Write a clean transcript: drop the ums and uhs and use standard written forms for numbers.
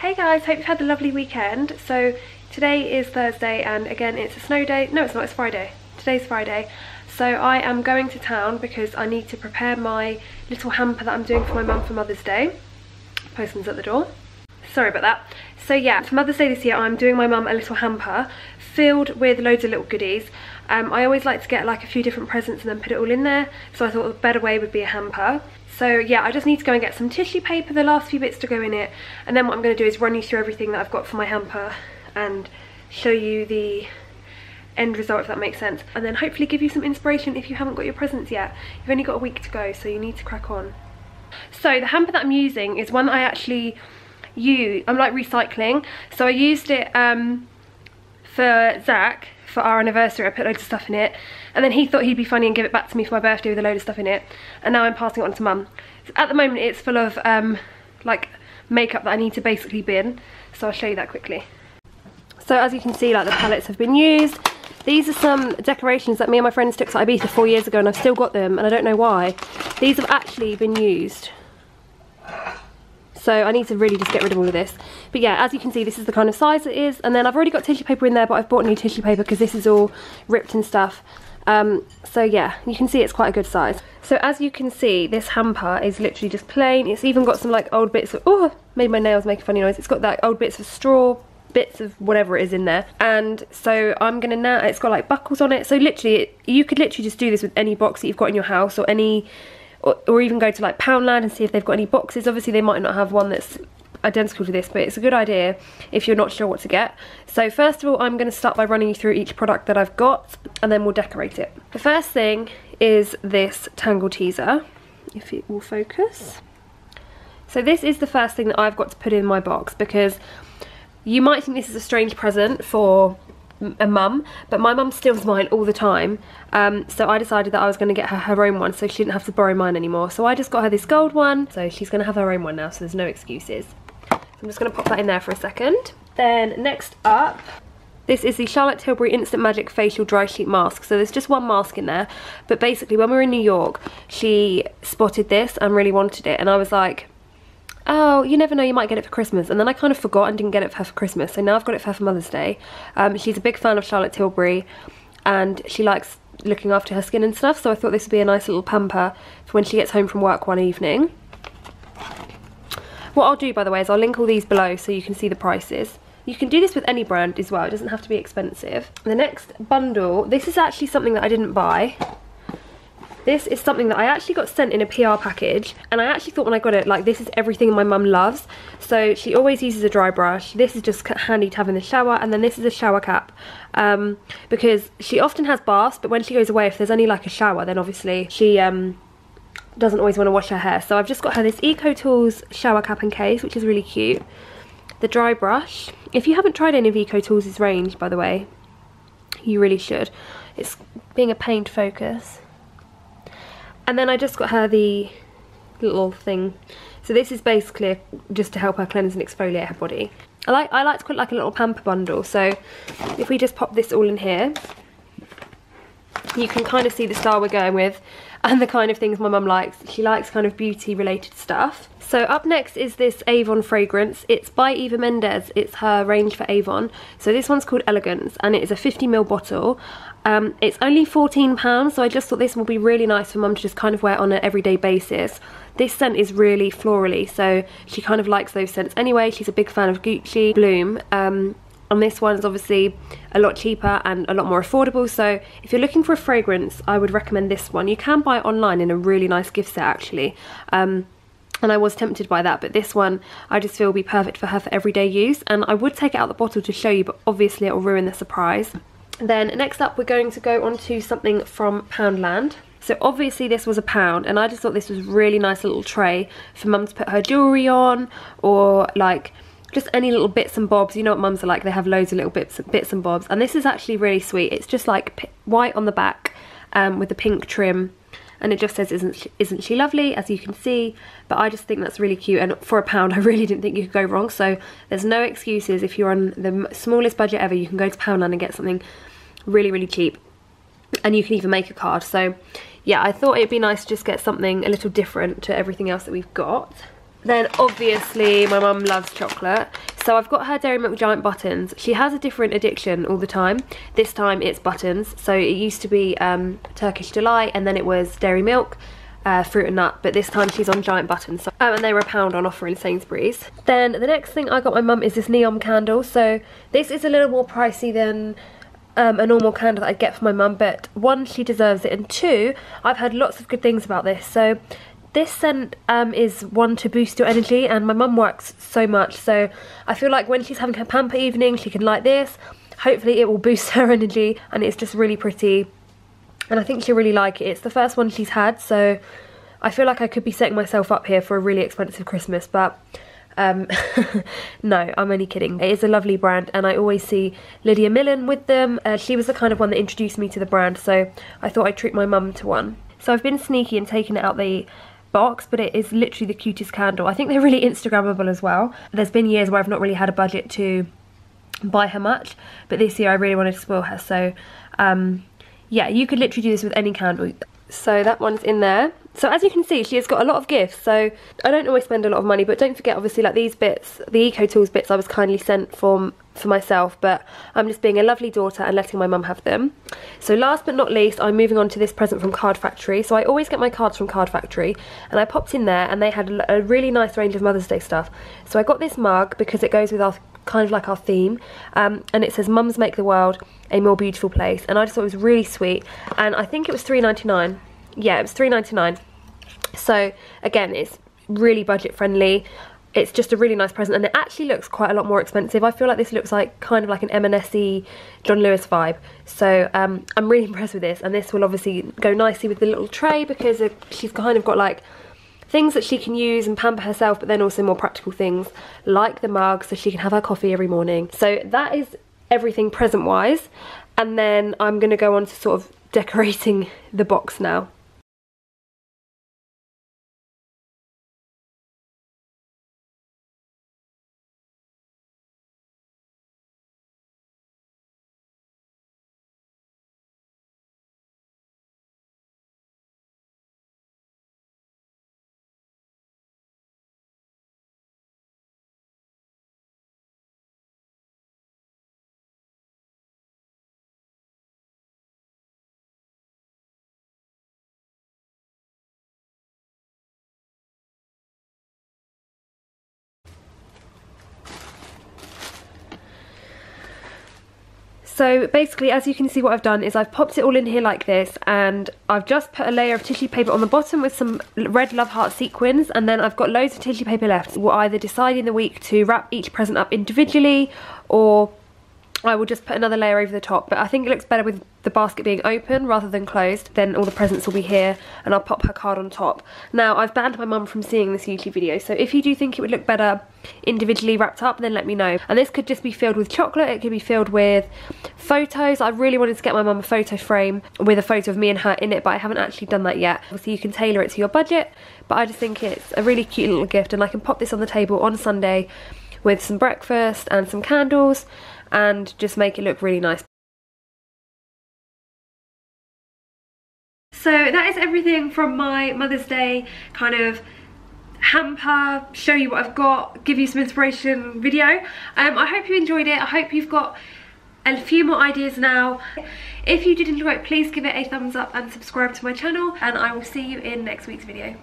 Hey guys, hope you've had a lovely weekend. So today is Thursday and again it's a snow day. No, it's not, it's Friday. Today's Friday. So I am going to town because I need to prepare my little hamper that I'm doing for my mum for Mother's Day. Postman's at the door. Sorry about that. So yeah, for Mother's Day this year I'm doing my mum a little hamper filled with loads of little goodies. I always like to get like a few different presents and then put it all in there. So I thought a better way would be a hamper. So yeah, I just need to go and get some tissue paper, the last few bits to go in it, and then what I'm going to do is run you through everything that I've got for my hamper and show you the end result, if that makes sense, and then hopefully give you some inspiration if you haven't got your presents yet. You've only got a week to go, so you need to crack on. So the hamper that I'm using is one that I actually use, I'm like recycling, so I used it for Zach for our anniversary. I put loads of stuff in it and then he thought he'd be funny and give it back to me for my birthday with a load of stuff in it, and now I'm passing it on to mum. So at the moment it's full of like makeup that I need to basically bin, so I'll show you that quickly. So as you can see, like the palettes have been used. These are some decorations that me and my friends took to Ibiza 4 years ago and I've still got them and I don't know why. These have actually been used. So I need to really just get rid of all of this. But yeah, as you can see, this is the kind of size it is. And then I've already got tissue paper in there, but I've bought new tissue paper because this is all ripped and stuff. So yeah, you can see it's quite a good size. So as you can see, this hamper is literally just plain. It's even got some like old bits of, oh, made my nails make a funny noise. It's got like old bits of straw, bits of whatever it is in there. And so I'm gonna now, it's got like buckles on it. So literally, you could literally just do this with any box that you've got in your house, or any, or even go to like Poundland and see if they've got any boxes. Obviously they might not have one that's identical to this, but it's a good idea if you're not sure what to get. So first of all, I'm going to start by running you through each product that I've got and then we'll decorate it. The first thing is this Tangle Teaser, if it will focus. So this is the first thing that I've got to put in my box, because you might think this is a strange present for a mum, but my mum steals mine all the time, so I decided that I was going to get her her own one so she didn't have to borrow mine anymore. So I just got her this gold one, so she's going to have her own one now, so there's no excuses. So I'm just going to pop that in there for a second. Then next up, this is the Charlotte Tilbury Instant Magic Facial Dry Sheet Mask. So there's just one mask in there, but basically when we were in New York she spotted this and really wanted it, and I was like, oh, you never know, you might get it for Christmas. And then I kind of forgot and didn't get it for her for Christmas, so now I've got it for her for Mother's Day. She's a big fan of Charlotte Tilbury and she likes looking after her skin and stuff, so I thought this would be a nice little pamper for when she gets home from work one evening. What I'll do, by the way, is I'll link all these below so you can see the prices. You can do this with any brand as well, it doesn't have to be expensive. The next bundle, this is actually something that I didn't buy. This is something that I actually got sent in a PR package, and I actually thought when I got it, like, this is everything my mum loves. So she always uses a dry brush. This is just handy to have in the shower, and then this is a shower cap, because she often has baths, but when she goes away, if there's only like a shower, then obviously she doesn't always want to wash her hair. So I've just got her this Eco Tools shower cap and case, which is really cute. The dry brush. If you haven't tried any of Eco Tools' range, by the way, you really should. It's being a pain to focus. And then I just got her the little thing. So this is basically just to help her cleanse and exfoliate her body. I like to put like a little pamper bundle. So if we just pop this all in here, you can kind of see the style we're going with and the kind of things my mum likes. She likes kind of beauty related stuff. So up next is this Avon fragrance. It's by Eva Mendes. It's her range for Avon. So this one's called Elegance and it is a 50ml bottle. It's only £14, so I just thought this will be really nice for mum to just kind of wear on an everyday basis. This scent is really florally, so she kind of likes those scents anyway. She's a big fan of Gucci Bloom. And this one's obviously a lot cheaper and a lot more affordable, so if you're looking for a fragrance, I would recommend this one. You can buy it online in a really nice gift set actually, and I was tempted by that, but this one I just feel will be perfect for her for everyday use, and I would take it out the bottle to show you, but obviously it will ruin the surprise. Then next up we're going to go on to something from Poundland. So obviously this was £1 and I just thought this was a really nice little tray for mum to put her jewellery on, or like just any little bits and bobs. You know what mums are like, they have loads of little bits and bobs, and this is actually really sweet. It's just like white on the back with the pink trim, and it just says isn't she lovely, as you can see. But I just think that's really cute, and for £1 I really didn't think you could go wrong. So there's no excuses. If you're on the smallest budget ever, you can go to Poundland and get something really cheap, and you can even make a card. So yeah, I thought it'd be nice to just get something a little different to everything else that we've got. Then obviously my mum loves chocolate, So I've got her Dairy Milk Giant Buttons. She has a different addiction all the time. This time it's buttons. So it used to be Turkish Delight, and then it was Dairy Milk, fruit and nut, but this time she's on Giant Buttons. So, and they were £1 on offer in Sainsbury's. Then the next thing I got my mum is this neon candle. So this is a little more pricey than a normal candle that I'd get for my mum, but one, she deserves it, and two, I've heard lots of good things about this. So this scent is one to boost your energy, and my mum works so much, so I feel like when she's having her pamper evening, she can light this. Hopefully it will boost her energy, and it's just really pretty, and I think she'll really like it. It's the first one she's had, so I feel like I could be setting myself up here for a really expensive Christmas, but no, I'm only kidding. It is a lovely brand, and I always see Lydia Millen with them. She was the kind of one that introduced me to the brand, so I thought I'd treat my mum to one. So I've been sneaky and taken it out the box, but it is literally the cutest candle. I think they're really Instagrammable as well. There's been years where I've not really had a budget to buy her much, but this year I really wanted to spoil her, so yeah, you could literally do this with any candle. So that one's in there. So as you can see, she has got a lot of gifts, so I don't always spend a lot of money, but don't forget, obviously, like these bits, the Eco Tools bits I was kindly sent for myself, but I'm just being a lovely daughter and letting my mum have them. So last but not least, I'm moving on to this present from Card Factory. So I always get my cards from Card Factory, and I popped in there and they had a really nice range of Mother's Day stuff. So I got this mug because it goes with our kind of like our theme, and it says "Mums make the world a more beautiful place," and I just thought it was really sweet, and I think it was £3.99. Yeah, it was £3.99. So again, it's really budget friendly. It's just a really nice present, and it actually looks quite a lot more expensive. I feel like this looks like kind of like an M&S-y John Lewis vibe. So I'm really impressed with this, and this will obviously go nicely with the little tray because she's kind of got like things that she can use and pamper herself, but then also more practical things like the mug so she can have her coffee every morning. So that is everything present wise, and then I'm going to go on to sort of decorating the box now. So basically, as you can see, what I've done is I've popped it all in here like this, and I've just put a layer of tissue paper on the bottom with some red love heart sequins, and then I've got loads of tissue paper left. We'll either decide in the week to wrap each present up individually, or I will just put another layer over the top, but I think it looks better with the basket being open rather than closed. Then all the presents will be here, and I'll pop her card on top. Now, I've banned my mum from seeing this YouTube video, so if you do think it would look better individually wrapped up, then let me know. And this could just be filled with chocolate, it could be filled with photos. I really wanted to get my mum a photo frame with a photo of me and her in it, but I haven't actually done that yet. Obviously you can tailor it to your budget, but I just think it's a really cute little gift, and I can pop this on the table on Sunday with some breakfast and some candles and just make it look really nice. So that is everything from my Mother's Day kind of hamper, show you what I've got, give you some inspiration video. I hope you enjoyed it. I hope you've got a few more ideas now. If you did enjoy it, please give it a thumbs up and subscribe to my channel, and I will see you in next week's video.